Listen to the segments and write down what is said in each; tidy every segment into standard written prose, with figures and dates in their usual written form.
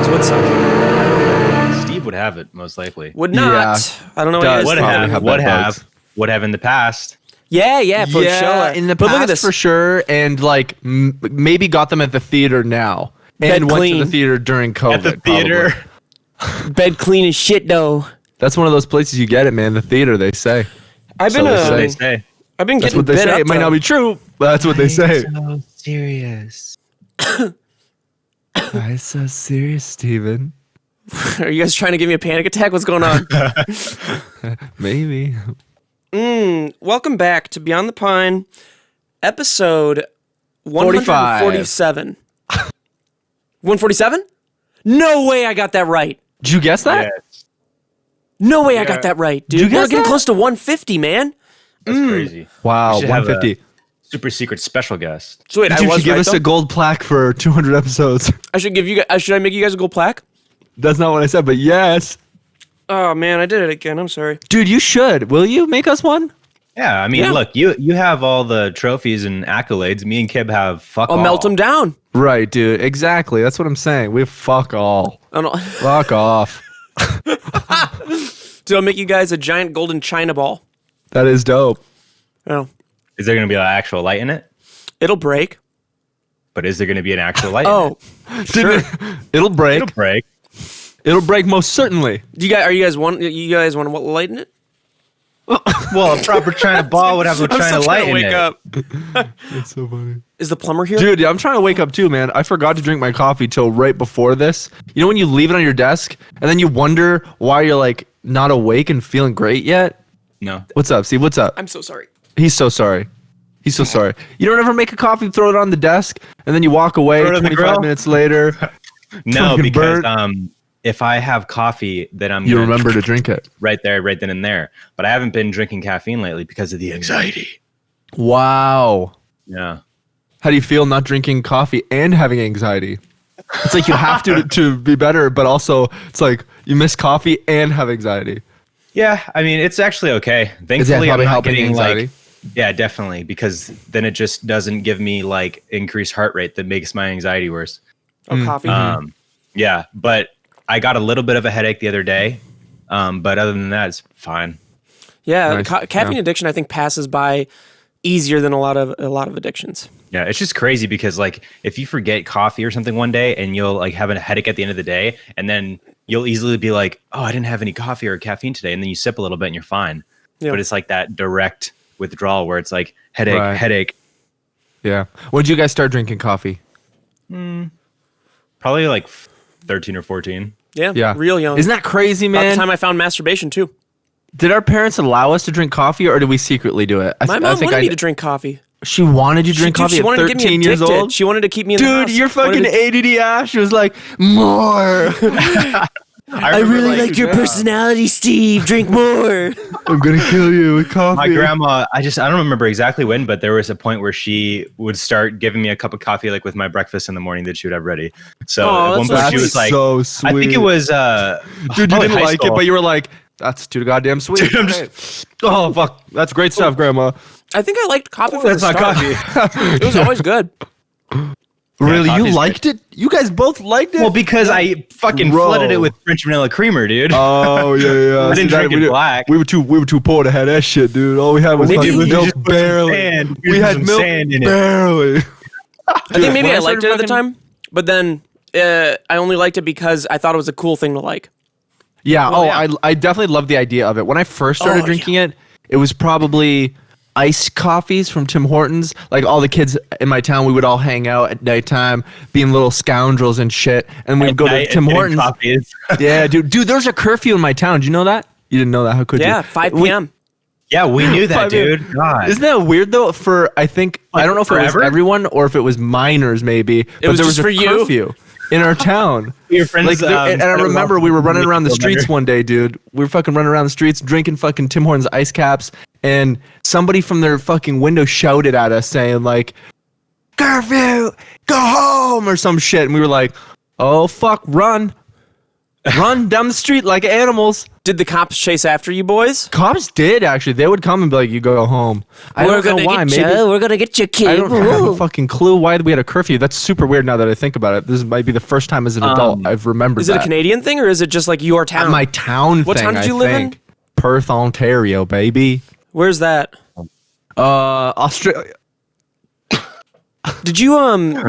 drugs would suck. Steve would have it most likely. Would not. Yeah. I don't know. Would have in the past. Yeah, for sure. In the but past, look at this. for sure, and like maybe got them at the theater now, Bed and went clean. to the theater during COVID. At the theater. probably. Bed clean as shit, though. That's one of those places you get it, man. The theater, they say. I've been So They say. I've been That's getting what they bit say. up, It might though. not be true, but that's what they say. So serious. Why so serious, Steven? Are you guys trying to give me a panic attack? What's going on? Maybe. Welcome back to Beyond the Pine, episode 147. 147? No way I got that right. Did you guess that? Yes. No way I got that right, dude. you We're guess getting that? close to 150, man. That's crazy. Wow, We should have 150. Super secret special guest. So wait, Dude, I you was should give right, us though? a gold plaque for 200 episodes. I should give you guys. Should I make you guys a gold plaque? That's not what I said, but yes. Oh man, I did it again. I'm sorry. Dude, you should. Will you make us one? Yeah, I mean, Yeah. look, you have all the trophies and accolades. Me and Kib have fuck I'll all. melt them down. Right, dude. Exactly. That's what I'm saying. We fuck all. I don't know. Fuck off. Dude, I'll make you guys a giant golden china ball. That is dope. Oh, Is there going to be an actual light in it? it'll break. But is there going to be an actual light in Oh, it? sure. It'll break. It'll break. It'll break most certainly. You guys want what light in it? Well, a proper China ball would have a I'm China still light trying to in wake it. up. That's so funny. Is the plumber here? Dude, I'm trying to wake up too, man. I forgot to drink my coffee till right before this. You know when you leave it on your desk and then you wonder why you're like not awake and feeling great yet? No. What's up, Steve? What's up? I'm so sorry. He's so sorry. He's so sorry. You don't ever make a coffee, throw it on the desk, and then you walk away Throw it on the 25 grill? minutes later. No, Fucking because burnt. if I have coffee, then I'm You gonna remember to drink it. right there, right then and there. But I haven't been drinking caffeine lately because of the anxiety. Wow. Yeah. How do you feel not drinking coffee and having anxiety? It's like you have to be better, but also it's like you miss coffee and have anxiety. Yeah, I mean, it's actually okay. Is that Thankfully, probably I'm not helping getting anxiety? like, yeah, definitely, because then it just doesn't give me like increased heart rate that makes my anxiety worse. Oh, coffee. Yeah, but I got a little bit of a headache the other day. But other than that, it's fine. Yeah, Nice. caffeine Yeah. addiction I think passes by easier than a lot of addictions. Yeah, it's just crazy because like if you forget coffee or something one day and you'll like have a headache at the end of the day, and then you'll easily be like, oh, I didn't have any coffee or caffeine today, and then you sip a little bit and you're fine. Yeah. But it's like that direct withdrawal where it's like headache. Yeah. When did you guys start drinking coffee? Probably like 13 or 14. Yeah, real young. Isn't that crazy, About man? the time I found masturbation too. Did our parents allow us to drink coffee, or did we secretly do it? My mom wanted me to drink coffee. She wanted you to drink coffee She at wanted to get me 13 years addicted. old? She wanted to keep me in the house. Dude, you're Wanted fucking to- ADD ass. She was like, more. I really like your personality, Steve. Drink more. I'm going to kill you with coffee. My grandma, I don't remember exactly when, but there was a point where she would start giving me a cup of coffee like with my breakfast in the morning that she would have ready. So Oh, at one that's point she so was like, so sweet. I think it was Dude, you probably didn't high like it, school. but you were like, that's too goddamn sweet. Dude, I'm Oh, fuck. That's great stuff, Grandma. I think I liked coffee from That's the not start. coffee. It was always good. Really? You coffee's liked it? You guys both liked it? Well, because I fucking Bro. flooded it with French vanilla creamer, dude. Oh yeah. I didn't drink it black. We were too poor to have that shit, dude. All we had was Maybe fucking we milk, just put some barely. sand. We had some milk, sand in it. barely. I think maybe when I I liked started it at the fucking- time, but then I only liked it because I thought it was a cool thing to like. Yeah. Well, oh, yeah. I definitely loved the idea of it. When I first started Oh, drinking it, it was probably iced coffees from Tim Hortons. Like all the kids in my town, we would all hang out at nighttime, being little scoundrels and shit, and we'd go to Night Tim and Hortons. coffees. Yeah, dude, there's a curfew in my town. Do you know that? You didn't know that? How could you? Yeah, 5 We- p.m. Yeah, we knew that, 5 a.m. dude. God. Isn't that weird though? For I think I don't know if it forever? was everyone or if it was minors maybe, but was there just was a for you? curfew in our town. Your friends, Like, and I remember we were running around the streets one day, dude. We were fucking running around the streets drinking fucking Tim Hortons ice caps, and somebody from their fucking window shouted at us saying like, "Curfew, go home" or some shit, and we were like, "Oh fuck, run!" run down the street like animals. Did the cops chase after you boys? Cops did actually. They would come and be like, "You go home." I don't know why. Maybe we're gonna get you, kid. I don't have a fucking clue why we had a curfew. That's super weird now that I think about it. This might be the first time as an adult I've remembered. Is it a Canadian thing or is it just like your town? My town. What thing, town did you live in? Perth, Ontario, baby. Where's that? Australia. Did you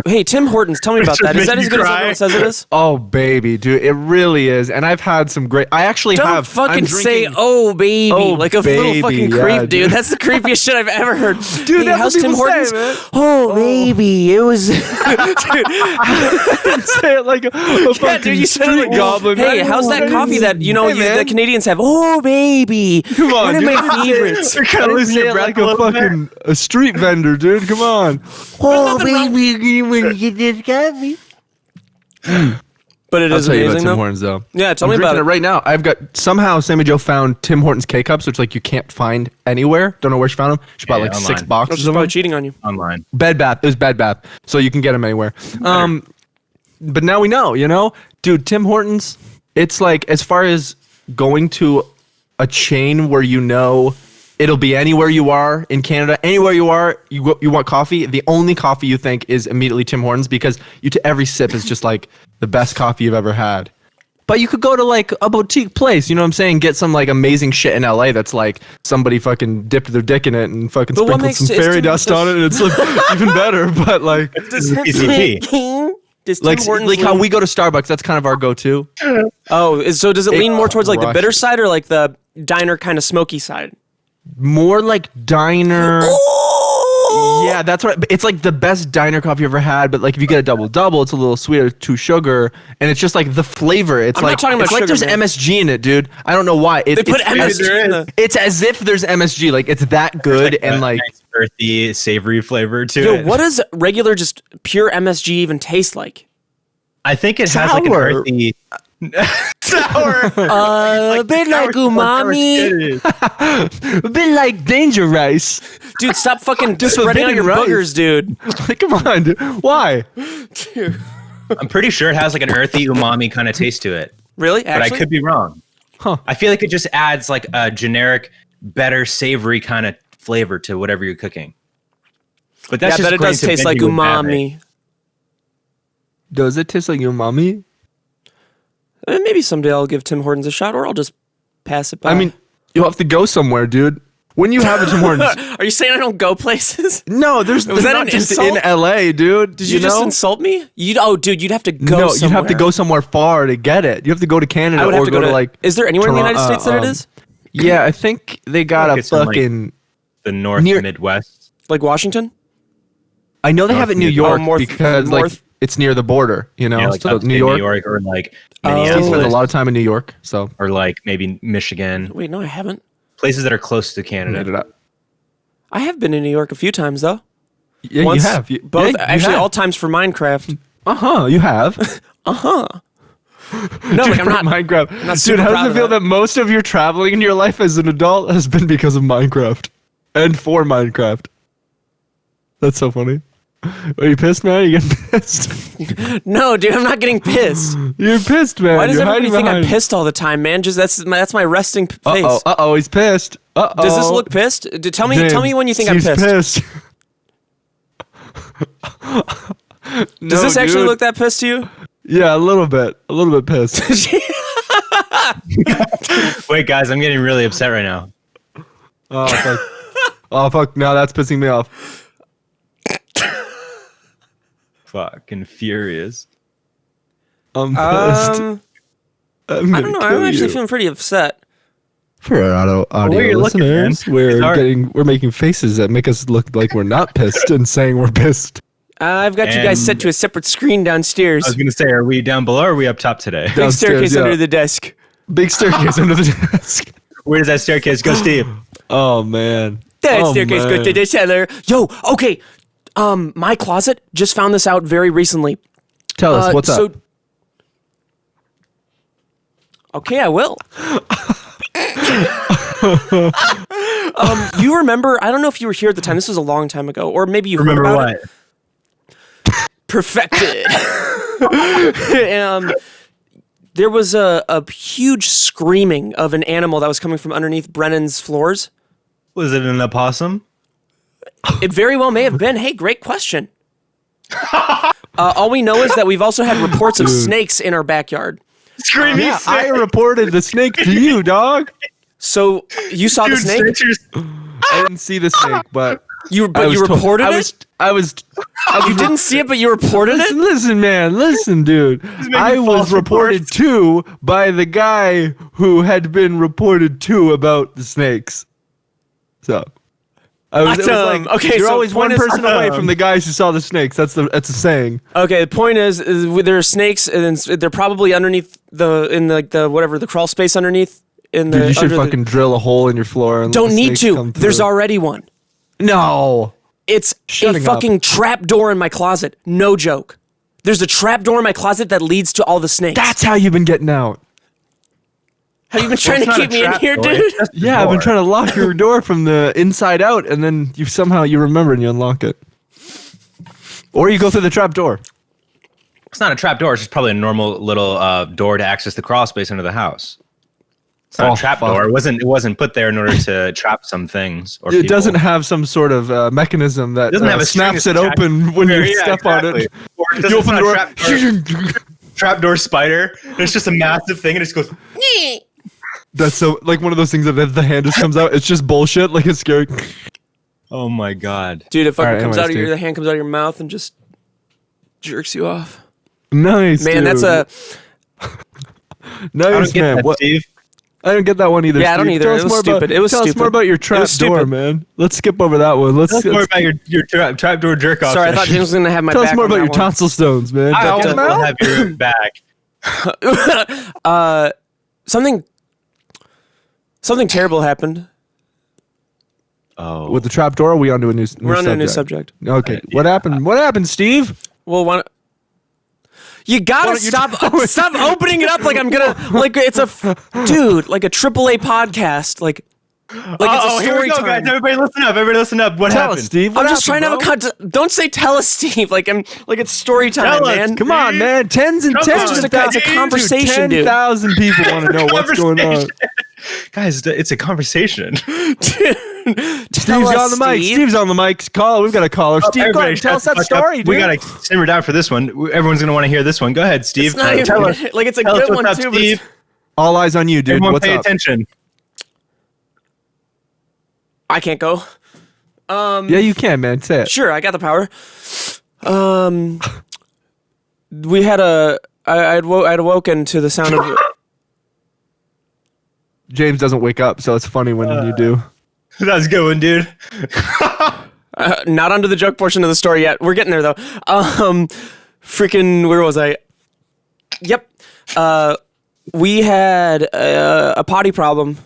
Hey, Tim Hortons, tell me about that. Is that as good as everyone says it is? Oh baby, dude, it really is. And I've had some great. I actually Don't have. fucking say "oh baby" like a little fucking creep, dude. That's the creepiest shit I've ever heard. Dude, hey, how's Tim Hortons? Say, oh baby, it was. Dude, say it like a fucking dude, you said it like goblin. Hey, how's that coffee that the Canadians have? Oh baby, come on, one of my favorites. You're kind of losing it like a street vendor, dude. Come on. Oh baby, when you get this coffee. But it is amazing, Tim though. Hortons, though. Yeah, tell me about it right now. I've got somehow Sammy Joe found Tim Hortons K-cups, which like you can't find anywhere. Don't know where she found them. She bought like online. 6 boxes She's of probably them. cheating on you. Online. Bed Bath. It was Bed Bath, so you can get them anywhere. But now we know, dude. Tim Hortons. It's like as far as going to a chain where it'll be anywhere you are in Canada, anywhere you are, you want coffee. The only coffee you think is immediately Tim Hortons because every sip is just like the best coffee you've ever had. But you could go to like a boutique place, you know what I'm saying? Get some like amazing shit in LA that's like somebody fucking dipped their dick in it and fucking sprinkled some fairy dust on it and it's like even better. But like PCP. like how we go to Starbucks, that's kind of our go-to. Oh, so does it lean more towards like the bitter side or like the diner kind of smoky side? More like diner. Yeah, that's right. It's like the best diner coffee you ever had. But like if you get a double, it's a little sweeter, 2 sugar, and it's just like the flavor. It's I'm like not talking about it's like sugar, there's man. MSG in it, dude. I don't know why. They put MSG in the. It's as if there's MSG. Like it's that good Like and like nice earthy, savory flavor to Yo, it. what does regular, just pure MSG even taste like? I think it has like an Sour. earthy. Sour. A bit like umami. a bit like danger rice. Dude, stop fucking Just spreading out your forbidden rice. boogers, dude. Like, come on, dude. Why? I'm pretty sure it has like an earthy umami kind of taste to it, Really? but Actually? I could be wrong. Huh. I feel like it just adds like a generic, better savory kind of flavor to whatever you're cooking. But that's Yeah, just but it does according to taste like Benji with Babbitt. umami. Does it taste like umami? Maybe someday I'll give Tim Hortons a shot, or I'll just pass it by. I mean, you'll have to go somewhere, dude. When you have a Tim Hortons. Are you saying I don't go places? No, there's Was that not an just insult? in LA, dude. Did you just insult me? Dude, you'd have to go No, somewhere. you'd have to go somewhere far to get it. You have to go to Canada I would or have to go to like. Is there anywhere in the United Toronto, States that it is? Yeah, I think they got Like a it's in, like, fucking. The North Near- Midwest. Like Washington? I know they have it in New York north- because like north- it's near the border. You know, Yeah, like so upstate New York. or like Oh. He Minneapolis, spent a lot of time in New York, so or like maybe Michigan, Wait, no, I haven't. places that are close to made it Canada. up. I have been in New York a few times, though. Yeah, Once, you have. both, actually, all times for Minecraft. You have. No, Dude, like I'm for not. Minecraft. not Dude, super how proud does of it feel that. that most of your traveling in your life as an adult has been because of Minecraft and for Minecraft? That's so funny. Are you pissed, man? Are you getting pissed? No, dude, I'm not getting pissed. You're pissed, man. Why does You're everybody hiding think I'm behind- pissed all the time, man? Just that's my resting face. Uh-oh, he's pissed. Uh-oh. Does this look pissed? Tell me when you think I'm He's pissed. Does this actually look that pissed to you? Yeah, a little bit pissed. Wait, guys, I'm getting really upset right now. Oh fuck. Oh fuck. Now that's pissing me off. Fucking furious. I'm pissed. I'm I don't know. I'm actually feeling pretty upset. For our audio you're looking, listeners, man. we're making faces that make us look like we're not pissed and saying we're pissed. I've got you guys set to a separate screen downstairs. I was gonna say, are we down below or are we up top today? Big Downstairs, staircase yeah. under the desk. Big staircase under the desk. Where does that staircase go, Steve? Oh man. That Oh, staircase goes to man. the cellar. Yo, okay. My closet just found this out very recently. Tell us what's up. Okay, I will. You remember? I don't know if you were here at the time. This was a long time ago, or maybe you Remember heard about what? it. Perfected. there was a huge screaming of an animal that was coming from underneath Brennan's floors. Was it an opossum? It very well may have been. Hey, great question. All we know is that we've also had reports of snakes in our backyard. Screaming Yeah, snake. I reported the snake to you, dog. So you saw the snake? I didn't see the snake, but You reported it? I was. You didn't see it, but you reported it? Listen, man. Listen, dude. I was false reported to by the guy who had been reported to about the snakes. So. It was like, okay, you're so always one point is- person away from the guys who saw the snakes. That's a saying. Okay, the point is there are snakes, and they're probably underneath the crawl space underneath. Dude, you should fucking drill a hole in your floor. And Don't let the need snakes to. come There's through. already one. No. It's Shutting a fucking trap door in my closet. No joke. There's a trap door in my closet that leads to all the snakes. That's how you've been getting out. Have you been trying to It's not keep a me in trap here, door, dude? it's just a Yeah, I've been door. trying to lock your door from the inside out, and then you remember and you unlock it. Or you go through the trap door. It's not a trap door. It's just probably a normal little door to access the crawl space under the house. It's not Oh, a trap fuck. door. It wasn't put there in order to trap some things. Or It people. doesn't have some sort of mechanism that doesn't have a snaps string it attached- open when you Yeah, step on it. exactly. Or it You doesn't- open it's the not a door. trapdoor spider. And it's just a massive thing, and it just goes. That's so like one of those things that the hand just comes out. It's just bullshit. Like it's scary. Oh my god! Dude, it fucking Alright, comes anyways, out of dude. the hand comes out of your mouth and just jerks you off. Nice, Man, dude. that's a I nice don't get man. that, What? Steve. I don't get that one either. Yeah, I don't Steve. either. Tell It us was more stupid. It was tell us stupid. more about your It trap was door, stupid. man. Let's skip over that one. Let's Tell us more about your trapdoor jerk off. Sorry, I thought James was gonna have my tell back us more on about your that one. tonsil stones, man. I Check always them will out. have your back. Something terrible happened. Oh, With the trap door, are we onto a new We're on to a new subject. Okay. What happened? What happened, Steve? Well, you gotta don't you stop tell us? stop opening it up like I'm gonna like it's a dude like a AAA podcast like it's a here we story go, time. guys. Everybody listen up. Everybody listen up. What Tell happened? us, Steve. I'm What just trying to have a happened, don't say tell us, Steve. Like it's story time, Tell us. man. bro? Come on, man. Tens and Come tens. on, of Steve. thousands. It's a conversation, dude. 10,000 people want to know what's going on. Guys, it's a conversation. Steve's on the mic. Steve's on the mic. Call. We've got a caller. Steve, go ahead. Tell us that story, dude. We gotta simmer down for this one. Everyone's gonna want to hear this one. Go ahead, Steve. It's not even Tell us. like it's a Tell us good what's one up, too. But Steve. All eyes on you, dude. Everyone What's pay up? attention. I can't go. Yeah, you can, man. Say it. Sure, I got the power. We had I'd awoken to the sound of James doesn't wake up, so it's funny when you do. That was a good one, dude. not onto the joke portion of the story yet. We're getting there though. Freaking, where was I? Yep. We had a potty problem.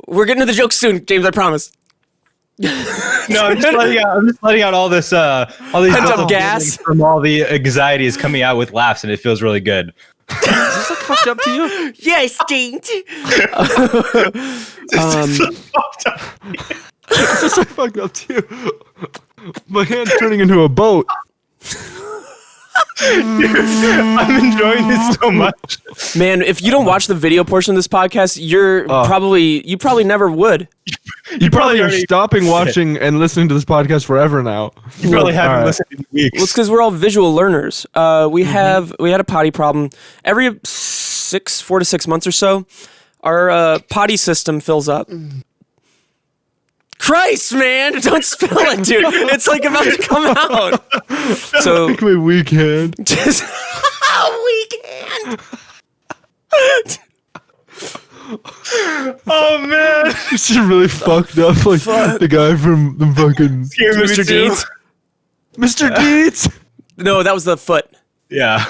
We're getting to the joke soon, James. I promise. No, I'm just letting out all this all these Pent up mental gas. feelings from all the anxiety is coming out with laughs, and it feels really good. Is this like fucked up to you? Yes, James. Is this like fucked up to you? My hand's turning into a boat. I'm enjoying this so much. Man, if you don't watch the video portion of this podcast, you probably never would. You probably are already- stopping watching and listening to this podcast forever now. You probably haven't All right. listened in weeks. Well, it's because we're all visual learners. We had a potty problem every 4 to 6 months or so. Our potty system fills up. Christ, man! Don't spill it, dude. It's like about to come out. So Make my weak hand. just weekend. Oh man, This is really fucked up. Like the guy from the fucking Scary movie Mr. too. Deeds. Mr. Deeds. No, that was the foot. Yeah.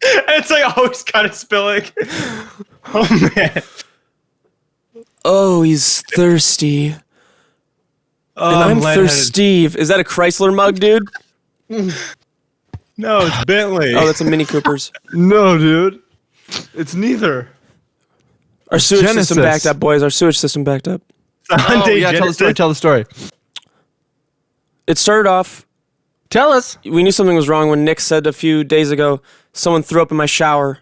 It's like always kind of spilling. Oh man. Oh, he's thirsty. Oh, And I'm lightheaded. thirsty. Is that a Chrysler mug, dude? No, it's Bentley. Oh, that's a Mini Cooper's. No, dude. It's neither. Our sewage Genesis. system backed up, boys. Our sewage system backed up. It's a Hyundai Oh, yeah, tell the story. Genesis. Tell the story. It started off Tell us. We knew something was wrong when Nick said a few days ago someone threw up in my shower.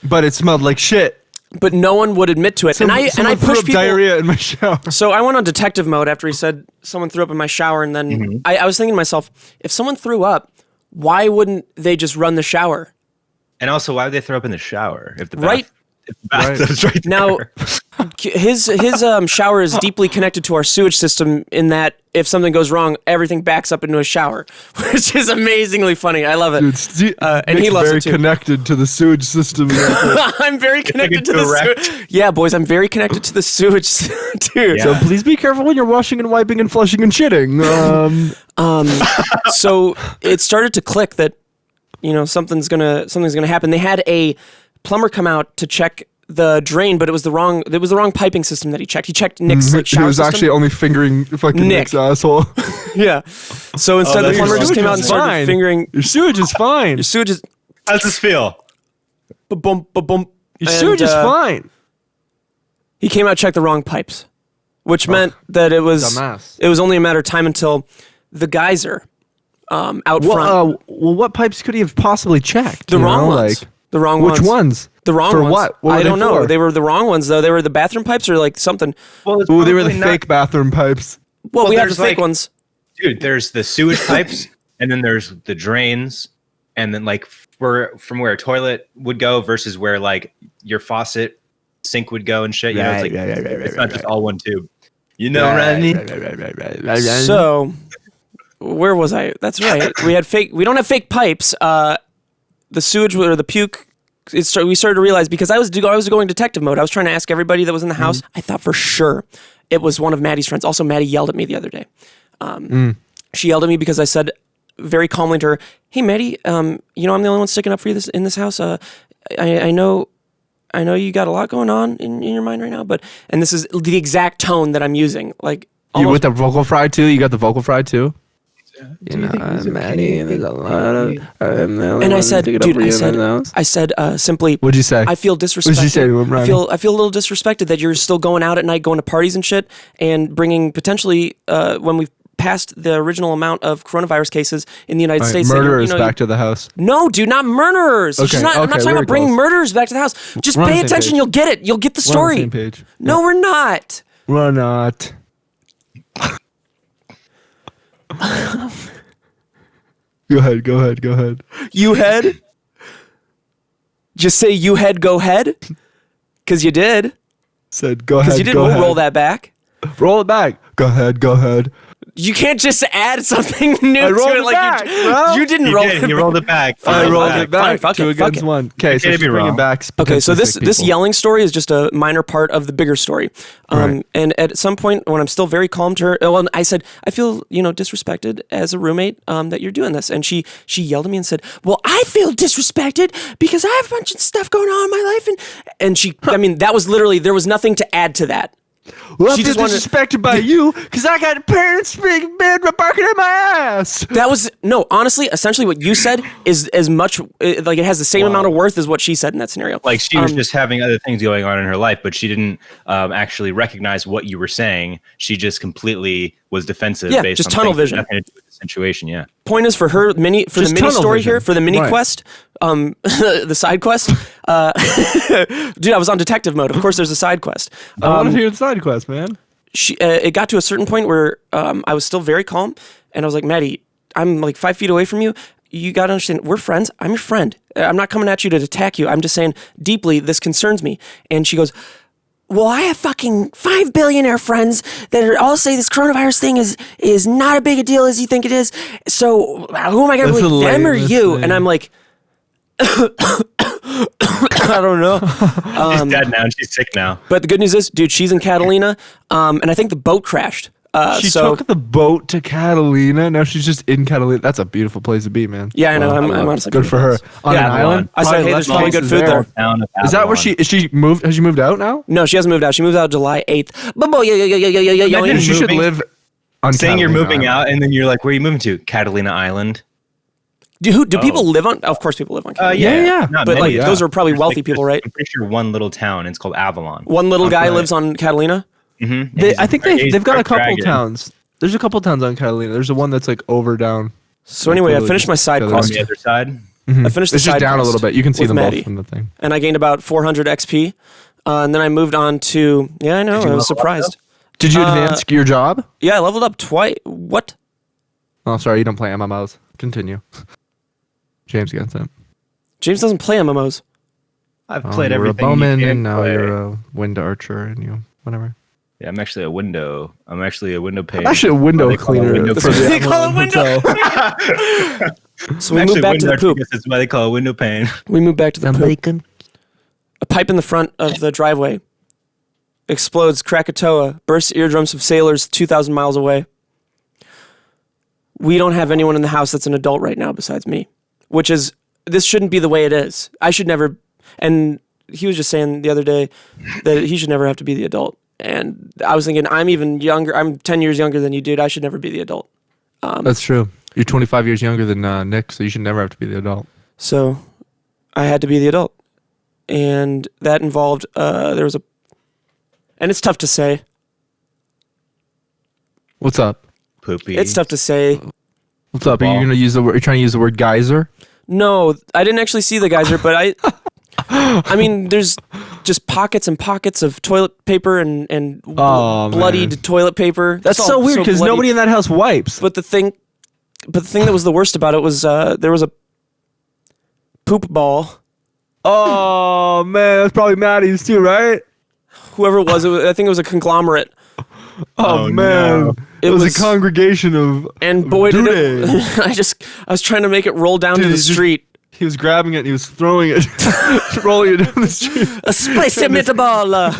But it smelled like shit. But no one would admit to it. And I threw pushed up people. diarrhea in my shower. So I went on detective mode after he said someone threw up in my shower, and then I was thinking to myself, if someone threw up, why wouldn't they just run the shower? And also, why would they throw up in the shower if the Right. bathtub's right there? Now, his shower is deeply connected to our sewage system in that if something goes wrong, everything backs up into his shower, which is amazingly funny. I love it. Dude, and he loves very it too. connected to the sewage system. I'm very connected to the sewage. Yeah, boys, I'm very connected to the sewage too. Yeah. So please be careful when you're washing and wiping and flushing and shitting. So it started to click that, something's gonna happen. They had a plumber come out to check the drain, but it was the wrong piping system that he checked. He checked Nick's shower he was system. actually only fingering fucking Nick. Nick's asshole. Yeah. So instead, the that's plumber wrong. just came out and started Fine. fingering. Your sewage is fine. Your sewage is How's this feel? ba-bum, ba-bum. Your sewage is fine. He came out and checked the wrong pipes, which meant that it was dumbass. only a matter of time until the geyser out front. Well, what pipes could he have possibly checked? The wrong ones. The wrong ones. Which ones? The wrong for ones. what? What were I don't they know. for? They were the wrong ones, though. They were the bathroom pipes or like something. Well, it's Ooh, they were the probably not- fake bathroom pipes. Well, we have the there's fake ones. Dude, there's the sewage pipes, and then there's the drains, and then like from where a toilet would go versus where like your faucet sink would go and shit. You know, it's like it's not just all one tube. You know, Randy? So, where was I? That's right. We had fake. We don't have fake pipes. The sewage or the puke. We started to realize because I was going detective mode. I was trying to ask everybody that was in the house. I thought for sure it was one of Maddie's friends. Also, Maddie yelled at me the other day. She yelled at me because I said very calmly to her, "Hey, Maddie, I'm the only one sticking up for you in this house. I know you got a lot going on in your mind right now, and this is the exact tone that I'm using. Like You with the vocal fry too? You got the vocal fry too? Maddie, there's a lot of. And I said, dude, I said simply. What'd you say? I feel disrespected. What'd you say to him, I Ronnie? feel a little disrespected that you're still going out at night, going to parties and shit, and bringing potentially when we've passed the original amount of coronavirus cases in the United States. Murderers back to the house. No, dude, not murderers. Okay, I'm not okay, talking we're about bringing close. murderers back to the house. Just We're on the pay same attention. page. You'll get it. You'll get the We're on the story. same page. No, we're not. We're not. Go ahead. You head. Just say you head, go head. Because you did. Said go ahead. Because you didn't. We'll roll that back. Roll it back. Go ahead. You can't just add something new I to rolled it. it Like back, bro. you didn't You roll did. it. You rolled it back. I Fine, rolled fine. it back. Fine, fuck two it, fuck against it. one. Okay, so can't be she's bringing wrong. back. Okay, so this people. yelling story is just a minor part of the bigger story. Right. And at some point when I'm still very calm to her, well, I said, I feel, disrespected as a roommate that you're doing this. And she yelled at me and said, well, I feel disrespected because I have a bunch of stuff going on in my life. And she, I mean, that was literally, there was nothing to add to that. Well, I she feel just wanted- disrespected by you because I got parents being mad barking at my ass. That was, no, honestly, essentially what you said is as much, like it has the same amount of worth as what she said in that scenario. Like she was just having other things going on in her life, but she didn't actually recognize what you were saying. She just completely was defensive. Yeah, based just on tunnel things vision. that had nothing to do with the situation. Yeah. Point is for her Just the mini tunnel story vision. here, for the mini Right. quest, the side quest. Dude, I was on detective mode. Of course, there's a side quest. I want to hear the side quest, man. It got to a certain point where I was still very calm, and I was like, Maddie, I'm like 5 feet away from you. You got to understand, we're friends. I'm your friend. I'm not coming at you to attack you. I'm just saying deeply, this concerns me. And she goes, well, I have fucking 5 billionaire friends that all say this coronavirus thing is not a big a deal as you think it is. So who am I going to That's believe, the them or lamest you? thing. And I'm like, I don't know. She's dead now and she's sick now. But the good news is, dude, she's in Catalina, and I think the boat crashed. She so took the boat to Catalina. Now she's just in Catalina. That's a beautiful place to be, man. yeah, I know. Wow. I'm honestly Good for her. On Yeah, an island. I said, Probably hey, less there's probably good places food there. Town of Is that where Avalon. is she moved? Has she moved out now? No, she hasn't moved out. She moved out July 8th. But boy, yeah. Imagine She should moving- live on saying you're Catalina moving Island. out and then you're like, where are you moving to? Catalina Island. Do people live on? Of course, people live on. Catalina. Yeah. Not But many, like those are probably There's, wealthy like, people, there's- right? I'm pretty sure one little town. It's called Avalon. One little guy Okay. lives on Catalina. Mm-hmm. I think they've got a couple towns. There's a couple towns on Catalina. There's the one that's like over down. So anyway, I finished my side on quest. On the other side. Mm-hmm. I finished the It's just side down a quest little bit. You can see with them Maddie. both from the thing. And I gained about 400 XP. And then I moved on to... Yeah, I know. I was surprised. Did you advance your job? Yeah, I leveled up twice. What? Oh, sorry. You don't play MMOs. Continue. James gets it. James doesn't play MMOs. I've Oh, played you were everything. a bowman, you can and now play. you're a wind archer, and you whatever. Yeah, I'm actually a window. I'm actually a window pane. I'm actually a window They call it cleaner window for pane. the They call it Avalon window. Hotel. So we moved back to the poop. That's why they call it window pane. We moved back to the poop. Bacon. A pipe in the front of the driveway explodes. Krakatoa bursts eardrums of sailors 2,000 miles away. We don't have anyone in the house that's an adult right now besides me, which is, this shouldn't be the way it is. I should never, and he was just saying the other day that he should never have to be the adult. And I was thinking, I'm even younger. I'm 10 years younger than you, dude. I should never be the adult. That's true. You're 25 years younger than Nick, so you should never have to be the adult. So I had to be the adult. And that involved, there was a, and it's tough to say. What's up? Poopy. It's tough to say. What's up? Are you gonna use the word? You're trying to use the word geyser? No, I didn't actually see the geyser, but I mean, there's just pockets and pockets of toilet paper and Oh, bloodied man. toilet paper. That's It's so all weird because bloody. nobody in that house wipes. But the thing that was the worst about it was there was a poop ball. Oh man, that's probably Maddie's too, right? Whoever it was, I think it was a conglomerate. Oh, man, no. it was a congregation of And boy, did dude. it! I was trying to make it roll down to the he just- street. He was grabbing it and he was throwing it, rolling it down the street. A spicy meatball.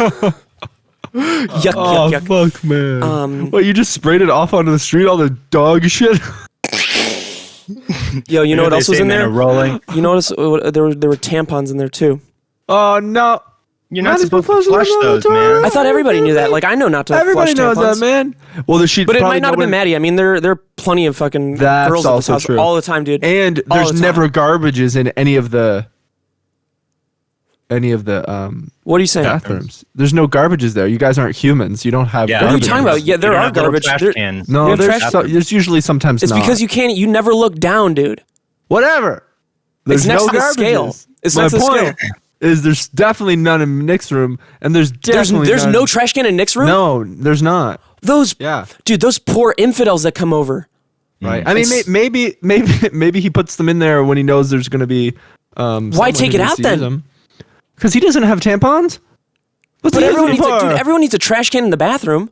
Yuck, Oh yuck, yuck. fuck, man! Um, What, you just sprayed it off onto the street, all the dog shit? Yo, you know what else was in there? Rolling. You notice there were tampons in there too. Oh no! You're not Maddie's supposed to proposing flush another those, time. man. I thought everybody knew that. Like, I know not to Everybody flush knows tampons. that, man. Well, there should, But it probably might not have been nobody- Maddie. I mean, there are plenty of fucking That's girls at this also house true. all the time, dude. And All there's the time. never garbages in any of the What are you saying? bathrooms. There's no garbages there. You guys aren't humans. You don't have Yeah. What are you garbage. talking about? Yeah, there You don't are have little garbage. trash There- cans. No, have there's, trash- there's usually sometimes It's not. because you never look down, dude. Whatever. There's It's next no to the scale. garbages. It's My next to the point is there's definitely none in Nick's room, and there's definitely There's none- no trash can in Nick's room. No, there's not. Those Yeah. dude, those poor infidels that come over. Right. I mean, maybe he puts them in there when he knows there's going to be. Why take it out then? Because he doesn't have tampons. What's But he everyone using needs for? everyone needs a trash can in the bathroom.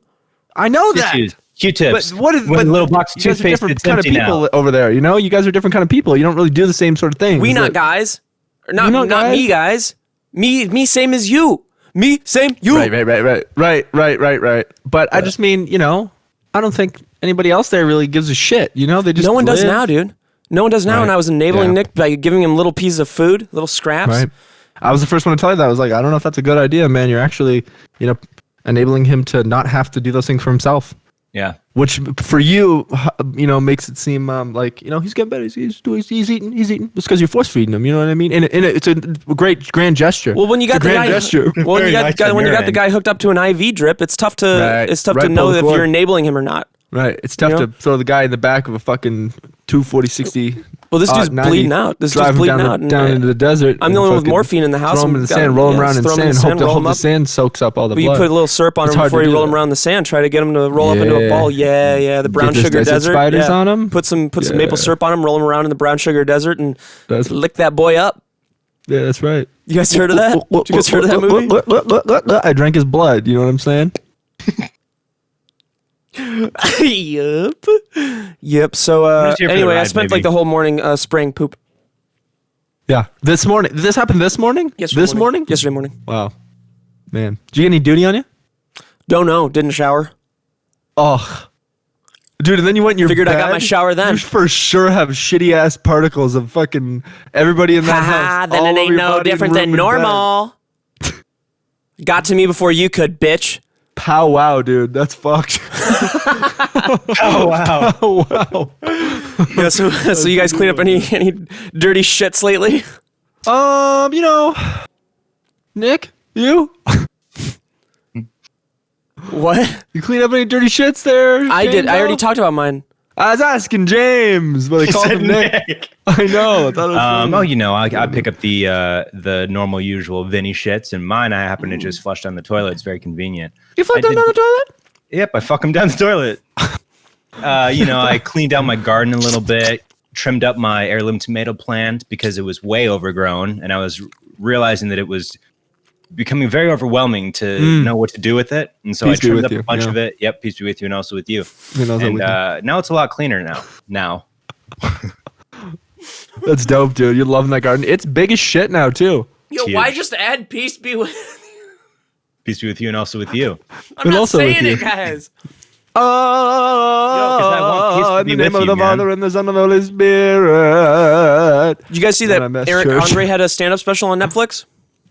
I know that. Tissues, Q-tips. But what is With but a little box of you guys are toothpaste different that's kind of empty people now. over there? You know, you guys are different kind of people. You don't really do the same sort of things. We not Like- guys. Or not You not not guys? me guys. Me same as you. Me same you. Right. But I just mean, you know, I don't think anybody else there really gives a shit. You know, they just No one does live. now, dude. No one does now, Right. and I was enabling Yeah. Nick by giving him little pieces of food, little scraps. Right. I was the first one to tell you that. I was like, I don't know if that's a good idea, man. You're actually, you know, enabling him to not have to do those things for himself. Yeah. Which for you, you know, makes it seem like, you know, he's getting better. He's eating. Just because you're force feeding him. You know what I mean? And it's a great grand gesture. Well, when you got It's a the grand guy, gesture. well, when you Very got nice the guy, on when you your got the end. guy hooked up to an IV drip, it's tough to Right. it's tough Right, to know pull the if cord. you're enabling him or not. Right. It's tough You know? to throw the guy in the back of a fucking 240/60. Well, this dude's 90, bleeding out. This drive dude's him bleeding down, out. and, down into the desert. I'm and the only one with fucking morphine in the house. Throw him in and the sand, got- roll him yeah, around in throw him sand, hope roll hope him the up. sand soaks up all the But you blood. put a little syrup on It's him hard before to you do roll him that. around the sand. Try to get him to roll up into a Yeah. ball. Yeah. The brown Get those sugar desert desert. spiders yeah. on him? Put some Yeah. maple syrup on him. Roll him around in the brown sugar desert and That's- lick that boy up. Yeah, that's right. You guys heard of that? Did you guys heard of that movie? I drank his blood. You know what I'm saying? Yep. So just here for the anyway, I ride, spent baby. like the whole morning spraying poop. Yeah. This morning. This happened this morning? This morning? Yesterday morning. Wow. Man. Did you get any duty on you? Don't know. Didn't shower. Oh. Dude, and then you went in your Figured I got bed? my shower then. You for sure have shitty ass particles of fucking everybody in that Haha, house. then all it over ain't your no body and different room than and bed. normal. Got to me before you could, bitch. Pow wow, dude. That's fucked. Oh, wow. Oh wow. Yeah, so you guys clean up any dirty shits lately? You know, Nick, you? What? You clean up any dirty shits there? I did. I already James-o? talked about mine. I was asking James, but they called him Nick. I know. I thought it was funny. I pick up the normal, usual Vinny shits, and mine I happen to just flush down the toilet. It's very convenient. You flushed down the toilet? Yep, I fuck him down the toilet. I cleaned out my garden a little bit, trimmed up my heirloom tomato plant because it was way overgrown, and I was realizing that it was becoming very overwhelming to know what to do with it, and so I trimmed up a bunch of it. Yep, peace be with you, and also with you. And now it's a lot cleaner now. That's dope, dude. You're loving that garden. It's big as shit now too. Yo, why just add peace be with? Peace be with you, and also with you. I'm not saying it, guys. Oh, in the name of the Father and the Son and the Holy Spirit. Did you guys see that Eric Andre had a stand-up special on Netflix?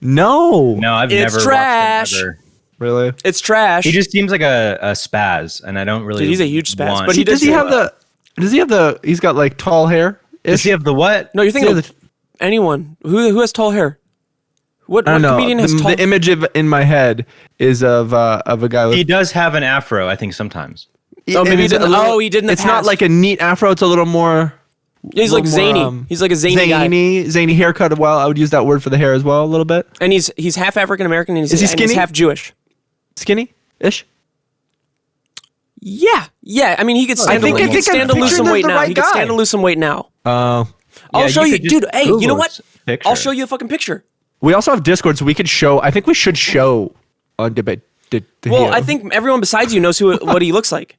No, I've never trash. watched it ever. Really? It's trash. He just seems like a spaz, and I don't really. Dude, he's a huge spaz. But does he have the? He's got like tall hair. Does he have the what? No, you're thinking of anyone who has tall hair. What comedian has tall? The image in my head is of a guy with. He does have an afro, I think sometimes. Oh, maybe he didn't. He did in the It's past. not like a neat afro. It's a little more. He's like zany. He's like a zany guy. Zany haircut. Well, I would use that word for the hair as well a little bit. And he's half African American. And Is he skinny? He's half Jewish. Skinny-ish. Yeah. I mean, he could stand to lose some weight now. He could stand to lose some weight now. Oh. I'll show you, dude. Hey, you know what? Picture. I'll show you a fucking picture. We also have Discord, so we could show. I think we should show on debate. Well, I think everyone besides you knows what he looks like.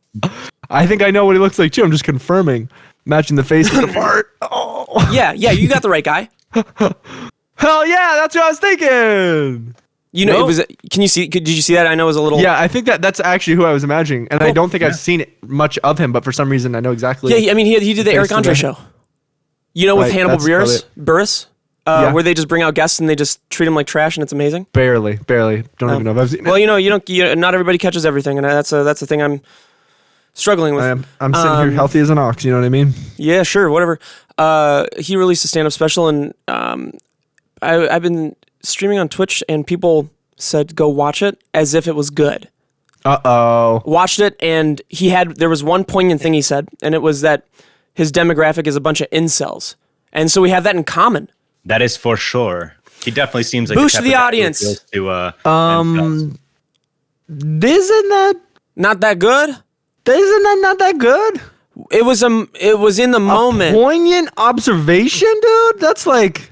I think I know what he looks like too. I'm just confirming. Matching the face with the fart. Oh. Yeah, you got the right guy. Hell yeah, that's what I was thinking. You know, it was. Can you see? Did you see that? I know it was a little. Yeah, I think that's actually who I was imagining, and I don't think I've seen much of him, but for some reason I know exactly. Yeah, I mean he did the Eric Andre show. You know, with Hannibal Buress, where they just bring out guests and they just treat them like trash, and it's amazing. Barely. Don't even know if I've seen it. Well, not everybody catches everything, and that's the thing I'm struggling with. I'm sitting here healthy as an ox. You know what I mean? Yeah, sure, whatever. He released a stand-up special, and I've been streaming on Twitch, and people said go watch it as if it was good. Watched it, and there was one poignant thing he said, and it was that his demographic is a bunch of incels, and so we have that in common. That is for sure. He definitely seems like boost the audience. Isn't that not that good? Isn't that not that good? It was in the moment. Poignant observation, dude. That's like